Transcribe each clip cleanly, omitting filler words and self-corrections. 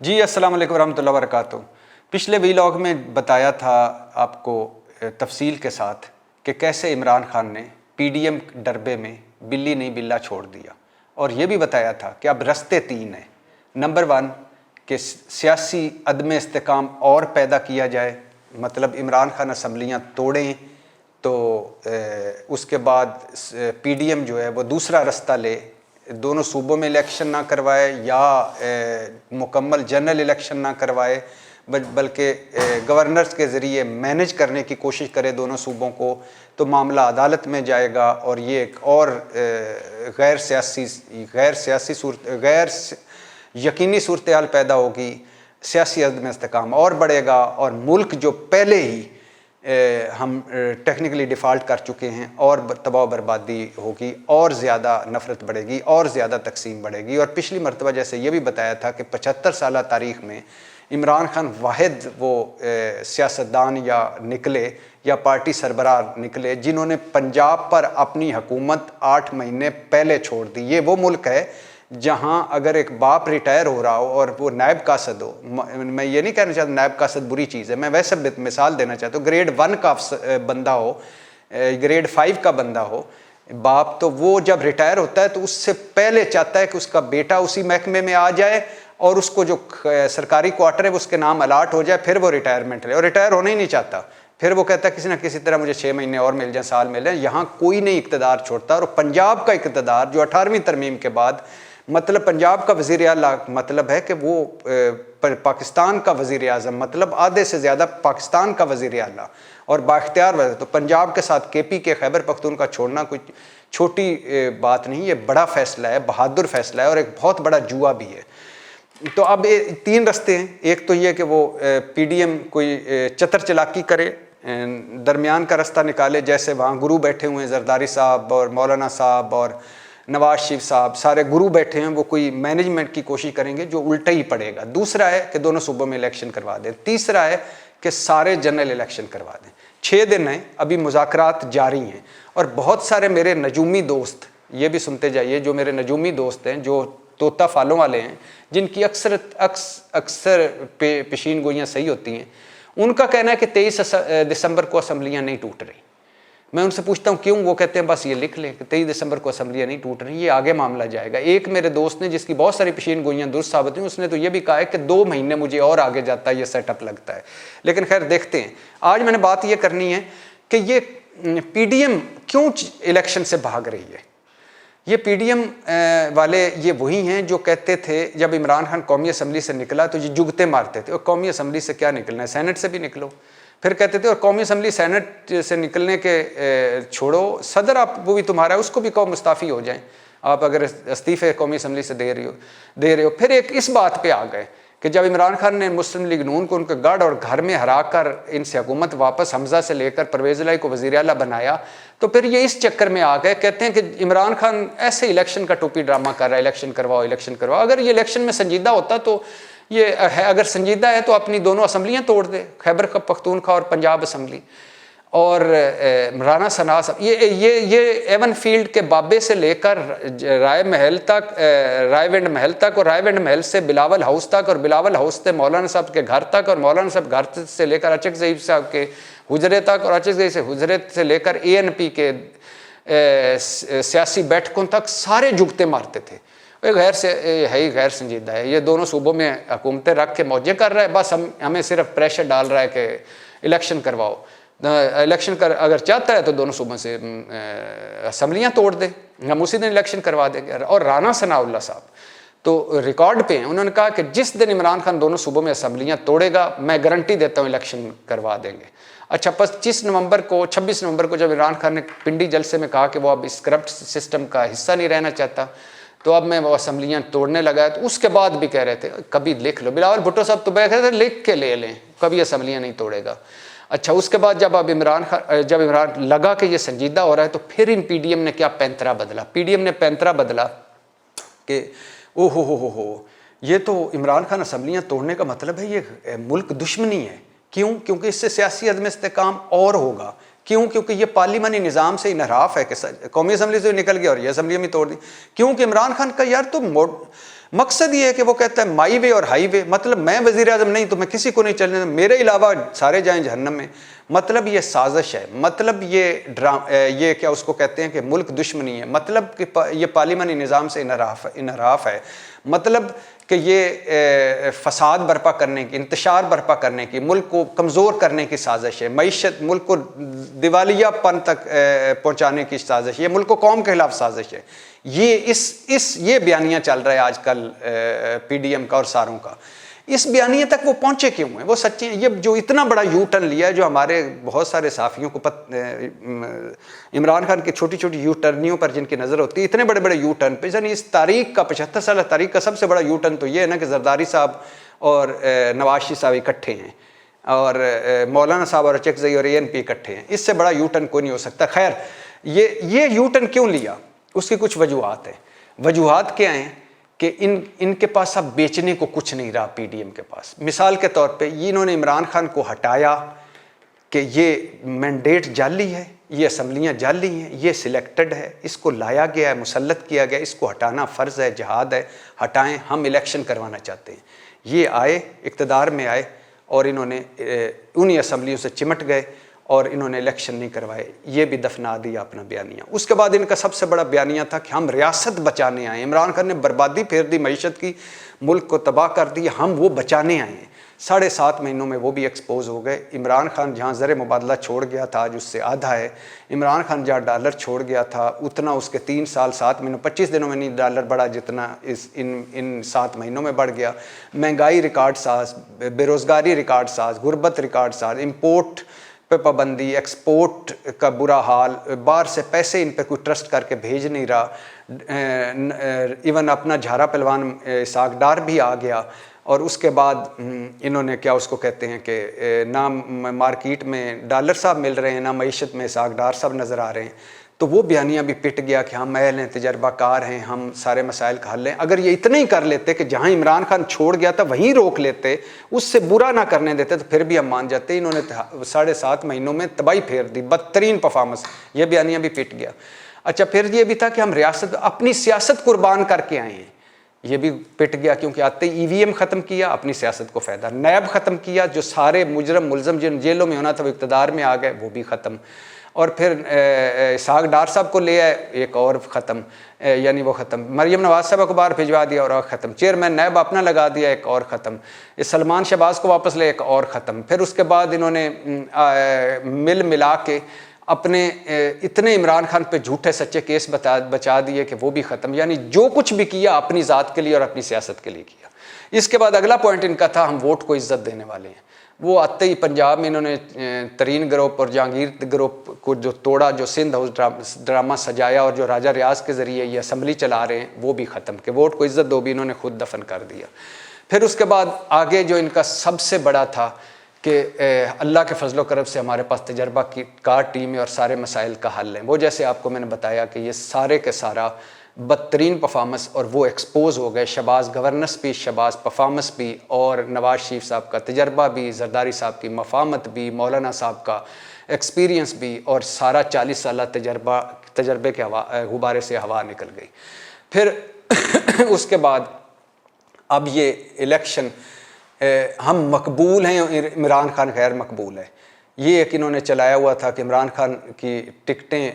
جی السلام علیکم ورحمۃ اللہ وبرکاتہ۔ پچھلے ویلاگ میں بتایا تھا آپ کو تفصیل کے ساتھ کہ کیسے عمران خان نے پی ڈی ایم ڈربے میں بلی نہیں بلا چھوڑ دیا، اور یہ بھی بتایا تھا کہ اب رستے تین ہیں۔ نمبر 1 کہ سیاسی عدم استحکام اور پیدا کیا جائے، مطلب عمران خان اسمبلیاں توڑیں تو اس کے بعد پی ڈی ایم جو ہے وہ دوسرا رستہ لے، دونوں صوبوں میں الیکشن نہ کروائے یا مکمل جنرل الیکشن نہ کروائے، بلکہ گورنرز کے ذریعے مینج کرنے کی کوشش کرے دونوں صوبوں کو، تو معاملہ عدالت میں جائے گا اور یہ ایک اور غیر یقینی صورتحال پیدا ہوگی، سیاسی عدم استحکام اور بڑھے گا، اور ملک جو پہلے ہی ہم ٹیکنیکلی ڈیفالٹ کر چکے ہیں اور تباہ و بربادی ہوگی، اور زیادہ نفرت بڑھے گی اور زیادہ تقسیم بڑھے گی۔ اور پچھلی مرتبہ جیسے یہ بھی بتایا تھا کہ 75 سالہ تاریخ میں عمران خان واحد وہ سیاستدان یا نکلے یا پارٹی سربراہ نکلے جنہوں نے پنجاب پر اپنی حکومت 8 مہینے پہلے چھوڑ دی۔ یہ وہ ملک ہے جہاں اگر ایک باپ ریٹائر ہو رہا ہو اور وہ نائب قاصد ہو، میں یہ نہیں کہنا چاہتا نائب قاصد بری چیز ہے، میں ویسے مثال دینا چاہتا ہوں، گریڈ 1 کا بندہ ہو، گریڈ 5 کا بندہ ہو باپ، تو وہ جب ریٹائر ہوتا ہے تو اس سے پہلے چاہتا ہے کہ اس کا بیٹا اسی محکمے میں آ جائے اور اس کو جو سرکاری کوارٹر ہے وہ اس کے نام الاٹ ہو جائے، پھر وہ ریٹائرمنٹ لے، اور ریٹائر ہونا ہی نہیں چاہتا، پھر وہ کہتا ہے کسی نہ کسی طرح مجھے 6 مہینے اور مل جائیں، سال مل جائیں۔ یہاں کوئی نہیں اقتدار چھوڑتا، اور پنجاب کا اقتدار جو 18ویں ترمیم کے بعد، مطلب پنجاب کا وزیر اعلیٰ مطلب ہے کہ وہ پاکستان کا وزیر اعظم، مطلب آدھے سے زیادہ پاکستان کا وزیر اعلیٰ اور بااختیار وزیر، تو پنجاب کے ساتھ کے پی کے خیبر پختونخوا چھوڑنا کوئی چھوٹی بات نہیں، یہ بڑا فیصلہ ہے، بہادر فیصلہ ہے، اور ایک بہت بڑا جوا بھی ہے۔ تو اب 3 رستے ہیں، ایک تو یہ کہ وہ پی ڈی ایم کوئی چتر چلاکی کرے، درمیان کا رستہ نکالے، جیسے وہاں گرو بیٹھے ہوئے ہیں، زرداری صاحب اور مولانا صاحب اور نواز شریف صاحب، سارے گرو بیٹھے ہیں، وہ کوئی مینجمنٹ کی کوشش کریں گے جو الٹا ہی پڑے گا۔ دوسرا ہے کہ دونوں صوبوں میں الیکشن کروا دیں۔ تیسرا ہے کہ سارے جنرل الیکشن کروا دیں۔ 6 دن ہیں، ابھی مذاکرات جاری ہیں، اور بہت سارے میرے نجومی دوست، یہ بھی سنتے جائیے، جو میرے نجومی دوست ہیں، جو طوطا فالوں والے ہیں، جن کی اکثر پیشین گوئیاں صحیح ہوتی ہیں، ان کا کہنا ہے کہ 23 دسمبر کو اسمبلیاں نہیں ٹوٹ رہی۔ میں ان سے پوچھتا ہوں کیوں؟ وہ کہتے ہیں بس یہ لکھ لیں کہ 23 دسمبر کو اسمبلیاں نہیں ٹوٹ رہی، یہ آگے معاملہ جائے گا۔ ایک میرے دوست نے جس کی بہت ساری پیشین گوئیاں درست ثابت ہوئی، اس نے تو یہ بھی کہا ہے کہ 2 مہینے مجھے اور آگے جاتا ہے یہ سیٹ اپ لگتا ہے، لیکن خیر دیکھتے ہیں۔ آج میں نے بات یہ کرنی ہے کہ یہ پی ڈی ایم کیوں الیکشن سے بھاگ رہی ہے۔ یہ پی ڈی ایم والے یہ وہی ہیں جو کہتے تھے جب عمران خان قومی اسمبلی سے نکلا تو یہ جگتے مارتے تھے، اور قومی اسمبلی سے کیا نکلنا ہے، سینٹ سے بھی نکلو۔ پھر کہتے تھے اور قومی اسمبلی سینٹ سے نکلنے کے چھوڑو، صدر آپ وہ بھی تمہارا ہے، اس کو بھی کہو مستعفی ہو جائیں، آپ اگر استعفے قومی اسمبلی سے دے رہے ہو۔ پھر ایک اس بات پہ آ گئے کہ جب عمران خان نے مسلم لیگ نون کو ان کے گڑھ اور گھر میں ہرا کر ان سے حکومت واپس حمزہ سے لے کر پرویز الہی کو وزیر اعلیٰ بنایا، تو پھر یہ اس چکر میں آ گئے، کہتے ہیں کہ عمران خان ایسے الیکشن کا ٹوپی ڈرامہ کر رہا ہے، الیکشن کرواؤ۔ اگر یہ الیکشن میں سنجیدہ ہوتا تو یہ ہے، اگر سنجیدہ ہے تو اپنی دونوں اسمبلیاں توڑ دے، خیبر پختونخوا اور پنجاب اسمبلی۔ اور رانا ثنا صاحب، یہ ایون فیلڈ کے بابے سے لے کر رائے ونڈ محل تک، اور رائے ونڈ محل سے بلاول ہاؤس تک، اور بلاول ہاؤس سے مولانا صاحب کے گھر تک، اور مولانا صاحب گھر سے لے کر اچک ضعیف صاحب کے حجرے تک، اور اچک ضعیف سے حجرے سے لے کر اے این پی کے سیاسی بیٹھکوں تک سارے جگتے مارتے تھے۔ غیر سنجیدہ ہے، یہ دونوں صوبوں میں حکومتیں رکھ کے موجے کر رہا ہے، بس ہمیں صرف پریشر ڈال رہا ہے کہ الیکشن کرواؤ۔ الیکشن اگر چاہتا ہے تو دونوں صوبوں سے اسمبلیاں توڑ دے، ہم اسی دن الیکشن کروا دیں گے۔ اور رانا ثناء اللہ صاحب تو ریکارڈ پہ ہیں، انہوں نے کہا کہ جس دن عمران خان دونوں صوبوں میں اسمبلیاں توڑے گا میں گارنٹی دیتا ہوں الیکشن کروا دیں گے۔ اچھا، 26 نومبر کو جب عمران خان نے پنڈی جلسے میں کہا کہ وہ اب اس کرپٹ سسٹم کا حصہ نہیں رہنا چاہتا، تو اب میں وہ اسمبلیاں توڑنے لگا ہے، تو اس کے بعد بھی کہہ رہے تھے کبھی لکھ لو، بلاول بھٹو صاحب تو کہہ رہے تھے لکھ کے لے لیں، کبھی اسمبلیاں نہیں توڑے گا۔ اچھا، اس کے بعد جب عمران لگا کہ یہ سنجیدہ ہو رہا ہے، تو پھر ان پی ڈی ایم نے کیا پینترا بدلا، پی ڈی ایم نے پینترا بدلا کہ او ہو یہ تو عمران خان اسمبلیاں توڑنے کا مطلب ہے یہ ملک دشمنی ہے۔ کیوں؟ کیونکہ اس سے سیاسی عدم استحکام اور ہوگا۔ کیوں؟ کیونکہ یہ پارلیمانی نظام سے انحراف ہے کہ قومی اسمبلی سے نکل گیا اور یہ اسمبلی میں توڑ دی۔ کیونکہ عمران خان کا یار تو مقصد یہ ہے کہ وہ کہتا ہے مائی وے اور ہائی وے، مطلب میں وزیر اعظم نہیں تو میں کسی کو نہیں چلنے، میرے علاوہ سارے جائیں جہنم میں. مطلب یہ سازش ہے، مطلب یہ کیا اس کو کہتے ہیں کہ ملک دشمنی ہے، مطلب کہ یہ پارلیمانی نظام سے انحراف ہے، مطلب کہ یہ فساد برپا کرنے کی، انتشار برپا کرنے کی، ملک کو کمزور کرنے کی سازش ہے، معیشت، ملک کو دیوالیہ پن تک پہنچانے کی سازش ہے، یہ ملک و قوم کے خلاف سازش ہے. یہ بیانیہ چل رہا ہے آج کل پی ڈی ایم کا اور ساروں کا. اس بیانیے تک وہ پہنچے کیوں ہیں؟ وہ سچے ہیں. یہ جو اتنا بڑا یو ٹرن لیا ہے، جو ہمارے بہت سارے صحافیوں کو عمران خان کی چھوٹی چھوٹی یو ٹرنیوں پر جن کی نظر ہوتی ہے، اتنے بڑے بڑے یو ٹرن پہ، یعنی اس تاریخ کا 75 سالہ تاریخ کا سب سے بڑا یو ٹرن تو یہ ہے نا کہ زرداری صاحب اور نواز شریف صاحب اکٹھے ہیں، اور مولانا صاحب اور اچکزئی اور اے این پی اکٹھے ہیں. اس سے بڑا یو ٹرن کوئی نہیں ہو سکتا. خیر، یہ یو ٹرن کیوں لیا؟ اس کی کچھ وجوہات ہیں. وجوہات کیا ہیں؟ کہ ان کے پاس اب بیچنے کو کچھ نہیں رہا پی ڈی ایم کے پاس. مثال کے طور پہ انہوں نے عمران خان کو ہٹایا کہ یہ مینڈیٹ جعلی ہے، یہ اسمبلیاں جعلی ہیں، یہ سلیکٹڈ ہے، اس کو لایا گیا ہے، مسلط کیا گیا، اس کو ہٹانا فرض ہے، جہاد ہے، ہٹائیں، ہم الیکشن کروانا چاہتے ہیں. یہ آئے، اقتدار میں آئے، اور انہوں نے انہی اسمبلیوں سے چمٹ گئے اور انہوں نے الیکشن نہیں کروائے. یہ بھی دفنا دیا اپنا بیانیہ. اس کے بعد ان کا سب سے بڑا بیانیہ تھا کہ ہم ریاست بچانے آئے ہیں. عمران خان نے بربادی پھیر دی معیشت کی، ملک کو تباہ کر دیا، ہم وہ بچانے آئے ہیں. 7.5 مہینوں میں وہ بھی ایکسپوز ہو گئے. عمران خان جہاں زر مبادلہ چھوڑ گیا تھا آج اس سے آدھا ہے. عمران خان جہاں ڈالر چھوڑ گیا تھا اتنا اس کے 3 سال 7 مہینوں 25 دنوں میں نہیں ڈالر بڑھا جتنا ان 7 مہینوں میں بڑھ گیا. مہنگائی ریکارڈ ساز، بے روزگاری ریکارڈ ساز، غربت ریکارڈ ساز، امپورٹ پہ پابندی، ایکسپورٹ کا برا حال، باہر سے پیسے ان پہ کوئی ٹرسٹ کر کے بھیج نہیں رہا. ایون اپنا جھارا پہلوان اسحاق ڈار بھی آ گیا. اور اس کے بعد انہوں نے کیا اس کو کہتے ہیں کہ نہ مارکیٹ میں ڈالر صاحب مل رہے ہیں، نہ معیشت میں اسحاق ڈار صاحب نظر آ رہے ہیں. تو وہ بیانیہ بھی پٹ گیا کہ ہم اہل ہیں، تجربہ کار ہیں، ہم سارے مسائل کا حل لیں. اگر یہ اتنا ہی کر لیتے کہ جہاں عمران خان چھوڑ گیا تھا وہیں روک لیتے، اس سے برا نہ کرنے دیتے، تو پھر بھی ہم مان جاتے. انہوں نے 7.5 مہینوں میں تباہی پھیر دی، بدترین پرفارمنس. یہ بیانیہ بھی پٹ گیا. اچھا، پھر یہ بھی تھا کہ ہم ریاست اپنی سیاست قربان کر کے آئے ہیں. یہ بھی پٹ گیا کیونکہ آتے ای وی ایم ختم کیا، اپنی سیاست کو فائدہ. نیب ختم کیا، جو سارے مجرم ملزم جن جیلوں میں ہونا تھا وہ اقتدار میں آ گئے، وہ بھی ختم. اور پھر اسحاق ڈار صاحب کو لے آئے، ایک اور ختم، یعنی وہ ختم. مریم نواز صاحب کو باہر بھجوا دیا اور ختم. چیئرمین نیب اپنا لگا دیا، ایک اور ختم. سلمان شہباز کو واپس لے، ایک اور ختم. پھر اس کے بعد انہوں نے ملا کے اپنے اتنے عمران خان پہ جھوٹے سچے کیس بچا دیے کہ وہ بھی ختم. یعنی جو کچھ بھی کیا اپنی ذات کے لیے اور اپنی سیاست کے لیے کیا. اس کے بعد اگلا پوائنٹ ان کا تھا ہم ووٹ کو عزت دینے والے ہیں. وہ آتے ہی پنجاب میں انہوں نے ترین گروپ اور جہانگیر گروپ کو جو توڑا، جو سندھ ہاؤس ڈرامہ سجایا اور جو راجہ ریاض کے ذریعے یہ اسمبلی چلا رہے ہیں، وہ بھی ختم. کہ ووٹ کو عزت دو بھی انہوں نے خود دفن کر دیا. پھر اس کے بعد آگے جو ان کا سب سے بڑا تھا کہ اللہ کے فضل و کرم سے ہمارے پاس تجربہ کی کار ٹیم ہے اور سارے مسائل کا حل ہے. وہ جیسے آپ کو میں نے بتایا کہ یہ سارے کے سارا بدترین پرفارمنس، اور وہ ایکسپوز ہو گئے. شہباز گورننس بھی، شہباز پرفارمنس بھی، اور نواز شریف صاحب کا تجربہ بھی، زرداری صاحب کی مفاہمت بھی، مولانا صاحب کا ایکسپیرینس بھی، اور سارا 40 سالہ تجربے کے غبارے سے ہوا نکل گئی. پھر اس کے بعد اب یہ الیکشن ہم مقبول ہیں، عمران خان غیر مقبول ہے. یہ ایک انہوں نے چلایا ہوا تھا کہ عمران خان کی ٹکٹیں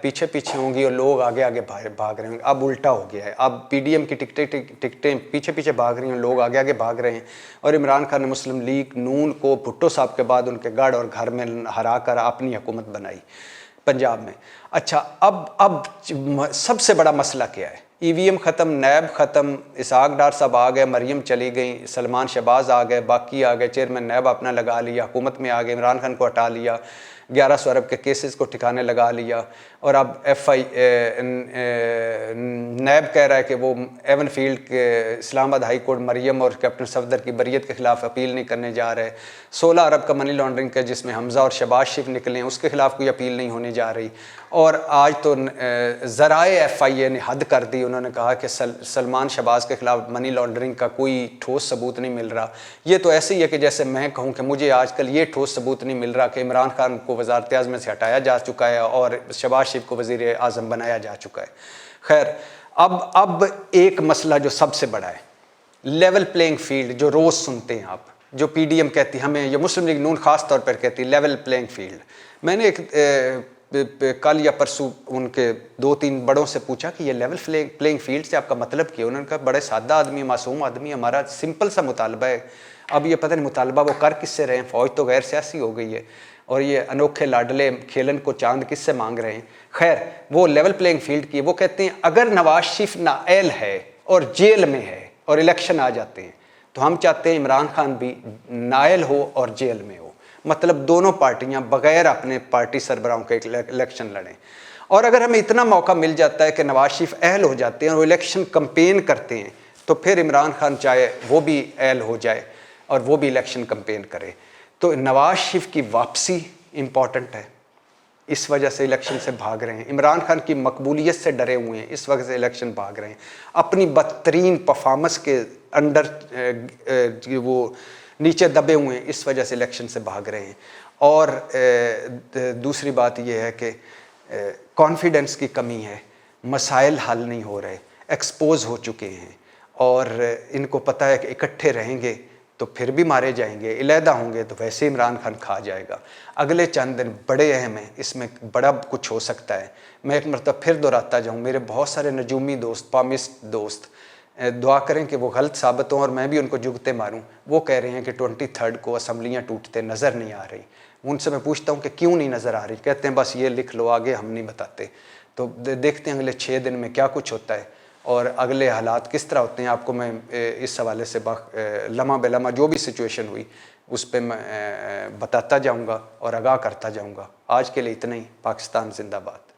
پیچھے پیچھے ہوں گی اور لوگ آگے آگے بھاگ رہے ہوں گے. اب الٹا ہو گیا ہے. اب پی ڈی ایم کی ٹکٹیں پیچھے پیچھے بھاگ رہی ہیں، لوگ آگے آگے بھاگ رہے ہیں. اور عمران خان نے مسلم لیگ نون کو بھٹو صاحب کے بعد ان کے گڑھ اور گھر میں ہرا کر اپنی حکومت بنائی پنجاب میں. اچھا، اب سب سے بڑا مسئلہ کیا ہے؟ ای وی ایم ختم، نیب ختم، اسحاق ڈار صاحب آ گئے، مریم چلی گئیں، سلمان شہباز آ گئے، باقی آ گئے، چیئرمین نیب اپنا لگا لیا، حکومت میں آ گئے، عمران خان کو ہٹا لیا، 1100 ارب کے کیسز کو ٹھکانے لگا لیا. اور اب نیب کہہ رہا ہے کہ وہ ایون فیلڈ کے اسلام آباد ہائی کورٹ مریم اور کیپٹن صفدر کی بریت کے خلاف اپیل نہیں کرنے جا رہے. 16 ارب کا منی لانڈرنگ کا جس میں حمزہ اور شہباز شریف نکلے ہیں، اس کے خلاف کوئی اپیل نہیں ہونے جا رہی. اور آج تو ذرائع ایف آئی اے نے حد کر دی. انہوں نے کہا کہ سلمان شہباز کے خلاف منی لانڈرنگ کا کوئی ٹھوس ثبوت نہیں مل رہا. یہ تو ایسے ہی ہے کہ جیسے میں کہوں کہ مجھے آج کل یہ ٹھوس ثبوت نہیں مل رہا کہ عمران خان کو وزارت اعظم سے ہٹایا جا چکا ہے اور شہباز شریف کو وزیر اعظم بنایا جا چکا ہے. خیر، اب ایک مسئلہ جو سب سے بڑا ہے، لیول پلینگ فیلڈ، جو روز سنتے ہیں آپ، جو پی ڈی ایم کہتی ہے ہمیں، یہ مسلم لیگ نون خاص طور پر کہتی ہے لیول پلینگ فیلڈ. میں نے کل یا پرسوں ان کے 2-3 بڑوں سے پوچھا کہ یہ لیول پلینگ فیلڈ سے آپ کا مطلب کیا؟ انہوں نے کہا بڑے سادہ آدمی، معصوم آدمی، ہمارا سمپل سا مطالبہ ہے. اب یہ پتہ نہیں مطالبہ وہ کر کس سے رہے ہیں، فوج تو غیر سیاسی ہو گئی ہے، اور یہ انوکھے لاڈلے کھیلن کو چاند کس سے مانگ رہے ہیں. خیر وہ لیول پلینگ فیلڈ کی، وہ کہتے ہیں اگر نواز شریف نااہل ہے اور جیل میں ہے اور الیکشن آ جاتے ہیں تو ہم چاہتے ہیں عمران خان بھی نااہل ہو اور جیل میں ہو، مطلب دونوں پارٹیاں بغیر اپنے پارٹی سربراہوں کے الیکشن لڑیں. اور اگر ہمیں اتنا موقع مل جاتا ہے کہ نواز شریف اہل ہو جاتے ہیں اور وہ الیکشن کمپین کرتے ہیں تو پھر عمران خان چاہے وہ بھی اہل ہو جائے اور وہ بھی الیکشن کمپین کرے. تو نواز شریف کی واپسی امپورٹنٹ ہے، اس وجہ سے الیکشن سے بھاگ رہے ہیں. عمران خان کی مقبولیت سے ڈرے ہوئے ہیں، اس وجہ سے الیکشن بھاگ رہے ہیں. اپنی بدترین پرفارمنس کے انڈر وہ نیچے دبے ہوئے ہیں، اس وجہ سے الیکشن سے بھاگ رہے ہیں. اور دوسری بات یہ ہے کہ کانفیڈنس کی کمی ہے، مسائل حل نہیں ہو رہے، ایکسپوز ہو چکے ہیں، اور ان کو پتہ ہے کہ اکٹھے رہیں گے تو پھر بھی مارے جائیں گے، علیحدہ ہوں گے تو ویسے عمران خان کھا جائے گا. اگلے چند دن بڑے اہم ہیں، اس میں بڑا کچھ ہو سکتا ہے. میں ایک مرتبہ پھر دہراتا جاؤں، میرے بہت سارے نجومی دوست، پامسٹ دوست دعا کریں کہ وہ غلط ثابت ہوں اور میں بھی ان کو جگتے ماروں. وہ کہہ رہے ہیں کہ 23 کو اسمبلیاں ٹوٹتے نظر نہیں آ رہی. ان سے میں پوچھتا ہوں کہ کیوں نہیں نظر آ رہی؟ کہتے ہیں بس یہ لکھ لو، آگے ہم نہیں بتاتے. تو دیکھتے ہیں اگلے 6 دن میں کیا کچھ ہوتا ہے اور اگلے حالات کس طرح ہوتے ہیں. آپ کو میں اس حوالے سے لمحہ بہ لمحہ جو بھی سچویشن ہوئی اس پہ میں بتاتا جاؤں گا اور آگاہ کرتا جاؤں گا. آج کے لیے اتنا ہی. پاکستان زندہ باد.